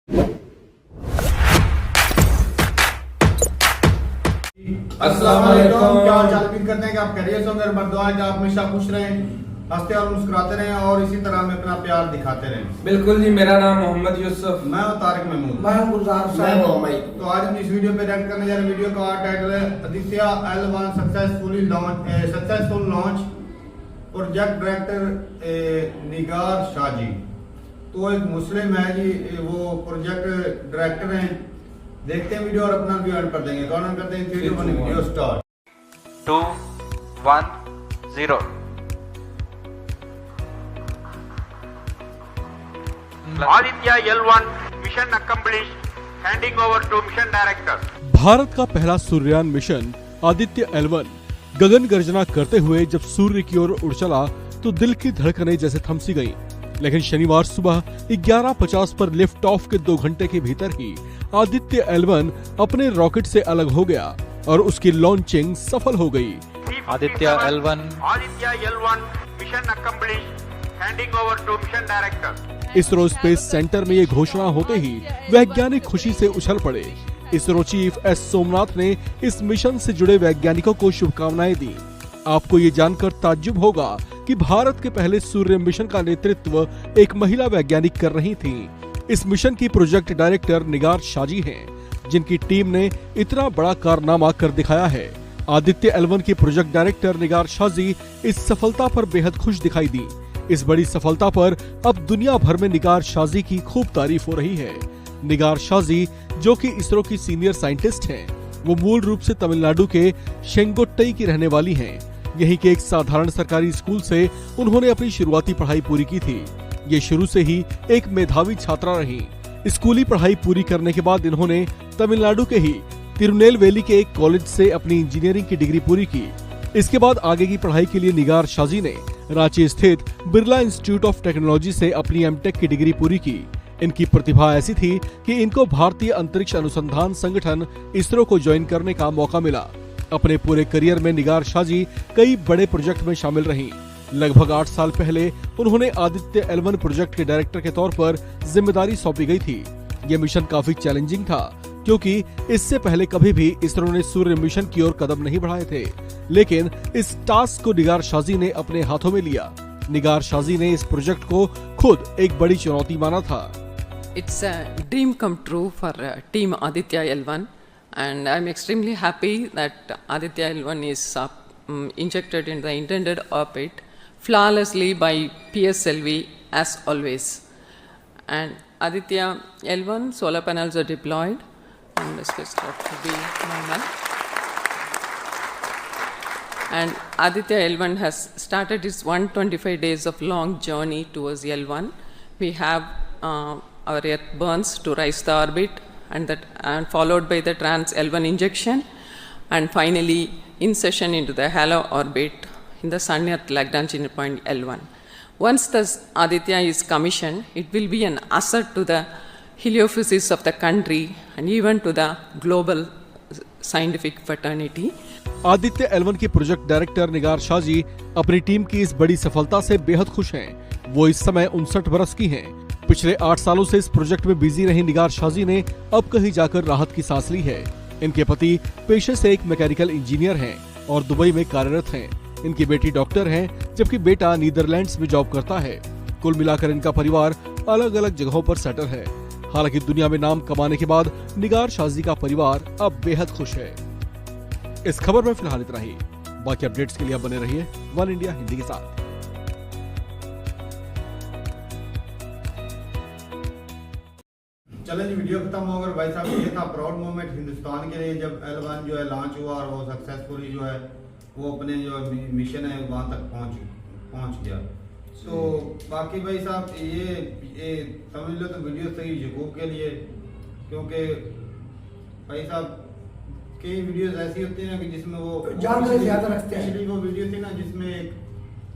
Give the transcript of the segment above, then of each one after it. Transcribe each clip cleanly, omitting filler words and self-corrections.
अस्सलाम वालेकुम। क्या हाल चाल? उम्मीद करते हैं कि आप खैरियत से होंगे। बस दुआ है कि आप हमेशा खुश रहें, हंसते और मुस्कुराते रहें और इसी तरह हमें अपना प्यार दिखाते रहें। बिल्कुल जी। मेरा नाम मोहम्मद यूसुफ। मैं हूं तारिक महमूद। मैं गुलजार साहब। तो आज हम इस वीडियो पे रिएक्ट करने जा रहे हैं। वीडियो का टाइटल है Aditya L1 successful launch, project director Nigar Shaji. तो एक मुस्लिम है जी, वो प्रोजेक्ट डायरेक्टर हैं। देखते हैं वीडियो और अपना व्यू ऐड कर देंगे। कौन करते हैं? 3 2 1 video start. 2 1 0। Aditya L1 mission accomplished, handing over to mission director। Bharat का पहला सूर्ययान मिशन आदित्य L1 गगन गर्जना करते हुए जब सूर्य की ओर उड़ चला तो दिल की धड़कनें जैसे थम सी गईं। लेकिन शनिवार सुबह 11:50 पर लिफ्ट ऑफ के 2 घंटे के भीतर ही आदित्य L1 अपने रॉकेट से अलग हो गया और उसकी लॉन्चिंग सफल हो गई। Aditya L1 mission accomplished, handing over to mission director। ISRO space centre में ये घोषणा होते ही वैज्ञानिक खुशी से उछल पड़े। इसरो चीफ एस सोमनाथ ने इस मिशन से जुड़े वैज्ञानिकों को शुभकामनाएं दी। आपको ये जानकर ताज्जुब होगा कि भारत के पहले सूर्य मिशन का नेतृत्व एक महिला वैज्ञानिक कर रही थी। इस मिशन की प्रोजेक्ट डायरेक्टर निगार शाजी हैं, जिनकी टीम ने इतना बड़ा कारनामा कर दिखाया है। आदित्य L1 की प्रोजेक्ट डायरेक्टर निगार शाजी इस सफलता पर बेहद खुश दिखाई दी। इस बड़ी सफलता पर अब दुनिया भर में निगार शाजी की खूब तारीफ हो रही है। निगार शाजी, जो कि इसरो की सीनियर साइंटिस्ट हैं, वो मूल रूप से तमिलनाडु के शेंगोट्टई की रहने वाली हैं। यहीं के एक साधारण सरकारी स्कूल से उन्होंने अपनी शुरुआती पढ़ाई पूरी की थी। ये शुरू से ही एक मेधावी छात्रा रही। स्कूली पढ़ाई पूरी करने के बाद इन्होंने तमिलनाडु के ही तिरुनेलवेली के एक कॉलेज से अपनी इंजीनियरिंग की डिग्री पूरी की। इसके बाद आगे की पढ़ाई के लिए निगार शाजी ने रांची स्थित बिरला इंस्टीट्यूट ऑफ टेक्नोलॉजी से अपनी एमटेक की डिग्री पूरी की। इनकी प्रतिभा ऐसी थी कि इनको भारतीय अंतरिक्ष अनुसंधान संगठन इसरो को ज्वाइन करने का मौका मिला। अपने पूरे करियर में निगार शाजी कई बड़े प्रोजेक्ट में शामिल रहीं। लगभग 8 साल पहले उन्होंने आदित्य L1 प्रोजेक्ट के डायरेक्टर के तौर पर जिम्मेदारी सौंपी गई थी। यह मिशन काफी चैलेंजिंग था, क्योंकि इससे पहले कभी भी इसरो ने सूर्य मिशन की ओर कदम नहीं बढ़ाए थे। लेकिन इस टास्क को निगार शाजी ने अपने हाथों में लिया। निगार शाजी ने इस प्रोजेक्ट को खुद एक बड़ी चुनौती माना था। It's a dream come true for team Aditya L1, and I'm extremely happy that Aditya L1 is injected in the intended orbit flawlessly by PSLV as always. And Aditya L1 solar panels are deployed, and the spacecraft will be normal. And Aditya L1 has started its 125 days of long journey towards L1. We have our Earth burns to rise the orbit, and followed by the trans L1 injection, and finally insertion into the halo orbit in the Sun Earth Lagrange point L1. Once the Aditya is commissioned, it will be an asset to the heliophysics of the country and even to the global scientific fraternity. Aditya L1 की project director Nigar Shaji अपनी team की इस बड़ी सफलता से बेहद खुश हैं। वो इस समय 59 वर्ष की हैं। पिछले 8 सालों से इस प्रोजेक्ट में बिजी रही निगार शाजी ने अब कहीं जाकर राहत की सांस ली है। इनके पति पेशे से एक मैकेनिकल इंजीनियर हैं और दुबई में कार्यरत हैं। इनकी बेटी डॉक्टर हैं, जबकि बेटा नीदरलैंड्स में जॉब करता है। कुल मिलाकर इनका परिवार अलग अलग जगहों पर सेटल है। हालांकि दुनिया में नाम कमाने के बाद निगार शाजी का परिवार अब बेहद खुश है। इस खबर में फिलहाल इतना ही। बाकी अपडेट्स के लिए आप बने रहिए वन इंडिया हिंदी के साथ। चलें जी, वीडियो खत्म हो गया। भाई साहब, ये था प्राउड मोमेंट हिंदुस्तान के लिए जब L1 जो है लॉन्च हुआ और वो सक्सेसफुली जो है वो अपने जो मिशन है वहाँ तक पहुँच गया। तो बाकी भाई साहब ये समझ लो तो वीडियो सही यूट्यूब के लिए, क्योंकि भाई साहब कई वीडियोस ऐसी होती हैं कि जिसमें वो जानकारी ज्यादा रखते हैं। पिछली वो वीडियो थी ना जिसमें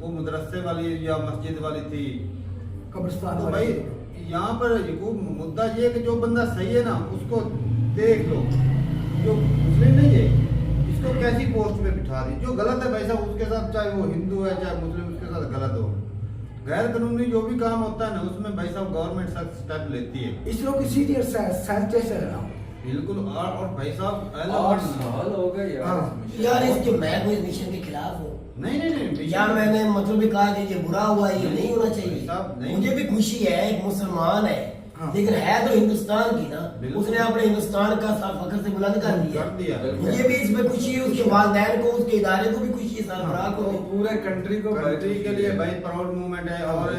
वो मदरसे वाली या मस्जिद वाली थी, कब्रिस्तान तो भाई यहाँ पर मुद्दा ये है कि जो बंदा सही है ना उसको देख लो, जो मुस्लिम नहीं है इसको कैसी पोस्ट पे बिठा दी। जो गलत है भाई साहब उसके साथ, चाहे वो हिंदू है चाहे मुस्लिम, उसके साथ गलत हो। गैर कानूनी जो भी काम होता है ना उसमें भाई साहब गवर्नमेंट सख्त स्टेप लेती है। इसरो की सीनियर साइंटिस्ट है ना। बिल्कुल। और भाई साहब 8 साल हो गए यार हाँ। इस मिशन यार को। इसके मैं कोई मिशन के खिलाफ हूँ। नहीं यार मैंने मतलब भी कहा कि ये बुरा हुआ, ये नहीं होना साहब, चाहिए। नहीं। मुझे भी खुशी है, एक मुसलमान है हाँ। लेकिन है तो हिंदुस्तान की ना। बिल्कुल। उसने अपने हिंदुस्तान का सर फख्र से बुलंद कर दिया। कर दिया। मुझे भी इसमें खुशी है, उसके वालिदैन को, उसके इदारे को भी खुशी है, सरबराह को तो भी। पूरे कंट्री को कंट्री के लिए भाई प्राउड मूवमेंट है। और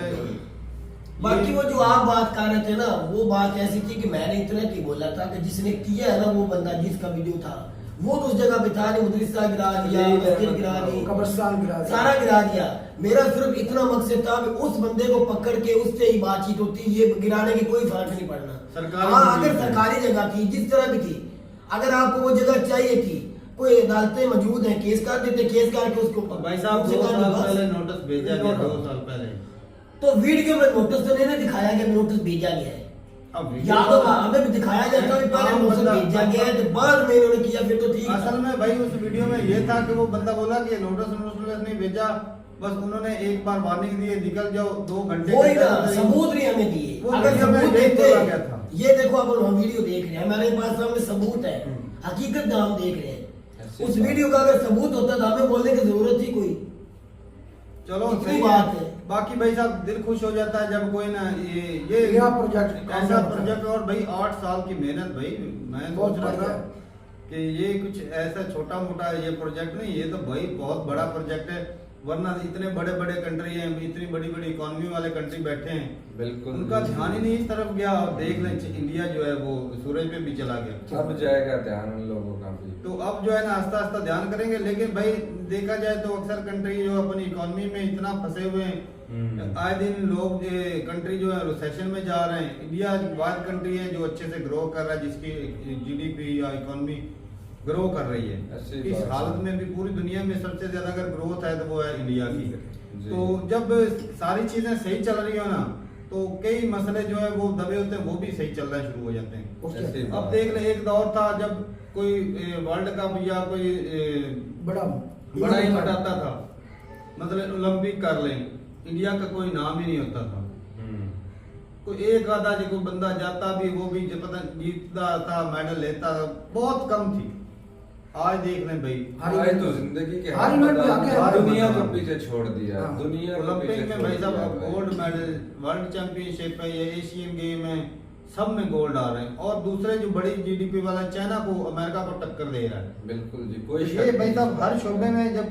बाकी वो जो आप बात कर रहे थे ना, वो बात ऐसी थी कि मैंने इतना की बोला था कि जिसने किया है ना वो बंदा जिसका वीडियो था वो तो उस जगह पे था नहीं, मदरसा गिरा दिया, मस्जिद गिरा दी, कब्रिस्तान गिरा दिया। सारा गिरा दिया। मेरा सिर्फ इतना मकसद था कि उस बंदे को पकड़ के उससे ही बातचीत होती, ये गिराने की कोई फर्क नहीं पड़ना। सरकारी हाँ, अगर जगह सरकारी जगह थी, जिस तरह की थी, अगर आपको वो जगह चाहिए थी, कोई अदालतें मौजूद हैं, केस कर देते, केस करके उसको भाई साहब उससे 2 कर साल दो बस। पहले नोटिस भेजा गया, 2 साल पहले। तो वीडियो में नोटिस तो नहीं दिखाया गया, नोटिस भेजा गया है। अब या तो हमें भी दिखाया जाता है पहले आम नोटिस बंदा- भेजा गया है, तो बाद में इन्होंने किया, फिर तो ठीक था। असल में भाई उस वीडियो में ये था कि वो बंदा बोला कि नोटिस नहीं भेजा, बस उन्होंने एक बार वार्निंग दी है, निकल जाओ 2 घंटे वही के ना, अंदर ही- सबूत नहीं हमें दिए। वो अगर वीडियो में सबूत यही देते, बोला गया था। ये देखो अब हम वीडियो देख रहे हैं, हमारे पास सामने सबूत है, हकीकत हम देख रहे हैं। ऐसी उस बात। वीडियो का अगर सबूत होता तो हमें बोलने की जरूरत थी कोई। चलो इतनी सही बात है। है। बाकी भाई साहब दिल खुश हो जाता है जब कोई ना ये नया प्रोजेक्ट ऐसा प्रोजेक्ट। और भाई 8 साल की मेहनत भाई, मैं बहुत सोच रहा था बढ़िया। कि ये कुछ ऐसा छोटा मोटा ये प्रोजेक्ट नहीं, ये तो भाई बहुत बड़ा प्रोजेक्ट है। वरना इतने बड़े बड़े कंट्री हैं, इतनी बड़ी बड़ी इकोनॉमी वाले कंट्री बैठे हैं, बिल्कुल उनका ध्यान ही नहीं इस तरफ गया। और देख लें इंडिया जो है वो सूरज पे भी चला गया। अब जाएगा ध्यान उन लोगों का भी। तो अब जो है ना आस्ता आस्ता ध्यान करेंगे। लेकिन भाई देखा जाए तो अक्सर कंट्री जो अपनी इकोनॉमी में इतना फंसे हुए हैं, आए दिन लोग कंट्री जो है रिसेशन में जा रहे हैं। इंडिया वाइड कंट्री है जो अच्छे से ग्रो कर रहा है, जिसकी जीडीपी या इकोनॉमी ग्रो कर रही है। ऐसी इस बात हालत है। में भी पूरी दुनिया में सबसे ज्यादा अगर ग्रोथ है तो वो है इंडिया की। जी। तो जब सारी चीजें सही चल रही हो ना तो कई मसले जो है वो दबे होते हैं, वो भी सही चलना शुरू हो जाते हैं। ऐसी अब बात। देख ले, एक दौर था जब कोई वर्ल्ड कप या कोई बड़ा बड़ा इवेंट आता था, मतलब ओलंपिक कर लें, इंडिया का कोई नाम ही नहीं होता था। कोई एक आधा जो कोई बंदा जाता भी, वो भी जो पता जीतता था, मेडल लेता था, बहुत कम थी। आज देख लें भाई, आज तो जिंदगी के हर इवेंट में आगे हर दुनिया को मैदान। पीछे छोड़ दिया। हाँ। दुनिया को ओलंपिक पीछे में छोड़ भाई साहब दिया अब भाई। गोल्ड मेडल, वर्ल्ड चैंपियनशिप है, ये एशियन गेम है, सब में गोल्ड आ रहे हैं। और दूसरे जो बड़ी जीडीपी वाला चाइना को, अमेरिका को टक्कर दे रहा है। बिल्कुल जी, कोई ये शक भाई नहीं। साहब हर शोबे में जब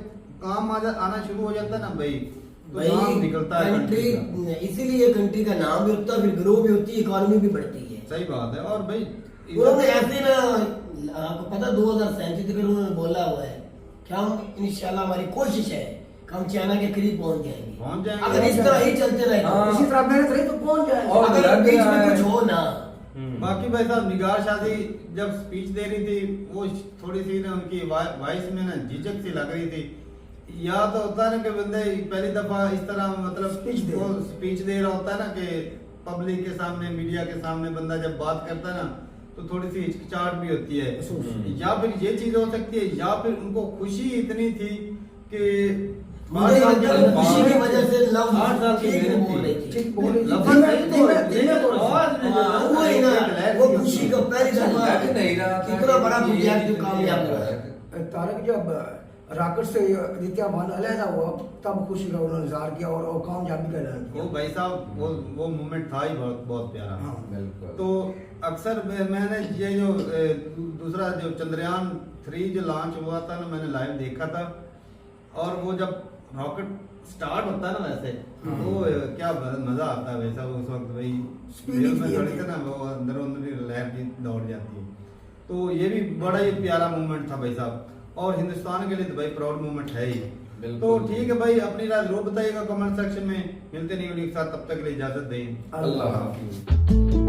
काम आना शुरू हो जाता है ना भाई, तो भाई नाम निकलता है कंट्री का। कंट्री, इसीलिए कंट्री का नाम भी होता है, फिर ग्रो भी होती है, इकोनॉमी भी बढ़ती है। सही बात है। और भाई उन्होंने ऐसे ना, आपको पता 2037 तक उन्होंने बोला हुआ है कि हम इंशाल्लाह, हमारी कोशिश है कि हम चाइना के करीब पहुंच पहुंच जाएंगे। जाएंगे। अगर इस तरह ही चलते रहे, हाँ। इसी तरह मेहनत रही तो पहुंच जाएगा। और अगर लग बीच रहा में है। कुछ हो ना, बाकी भाई साहब निगार शादी जब स्पीच दे रही थी, वो थोड़ी सी ना उनकी वॉइस में ना झिझक सी लग रही थी। या तो होता है ना कि बंदे पहली दफा इस तरह मतलब स्पीच दे रहा होता है ना कि पब्लिक के सामने, मीडिया के सामने बंदा जब बात करता है ना तो थोड़ी सी हिचकिचाहट भी होती है। या फिर ये चीज हो सकती है, या फिर उनको खुशी इतनी थी कि मुझे लगता है खुशी की वजह से लव 8 साल की ठीक नहीं मेहनत बोल रही थी। थी। ठीक बोल रही थी। लफज नहीं तो आवाज में हाँ, वो ही ना, वो खुशी का पहली दफा लग नहीं रहा था कितना कि बड़ा ये प्रोजेक्ट जिंदगी कामयाब में हुआ है। है। तारक जब रॉकेट से आदित्य मान अलहदा हुआ तब खुशी का उन्होंने इजहार किया और कामयाबी का ऐलान किया। वो भाई साहब वो मोमेंट था ही बहुत बहुत प्यारा। हाँ। बिल्कुल। तो अक्सर मैंने ये जो दूसरा जो चंद्रयान 3 जो लॉन्च हुआ था ना, मैंने लाइव देखा था। और वो जब रॉकेट स्टार्ट होता है ना वैसे, वो क्या मजा आता है वैसा उस वक्त भाई, Speed दिल में थी थोड़ी अभी। सी ना वो अंदर अंदर लहर की दौड़ जाती है। तो ये भी बड़ा ही प्यारा मोमेंट था भाई साहब। और हिंदुस्तान के लिए तो भाई प्राउड मोमेंट है ही। बिल्कुल। तो ठीक है भाई, अपनी राय जरूर बताइएगा कमेंट सेक्शन में। मिलते नहीं वीडियो के साथ, तब तक के लिए इजाजत दें। अल्लाह हाफिज।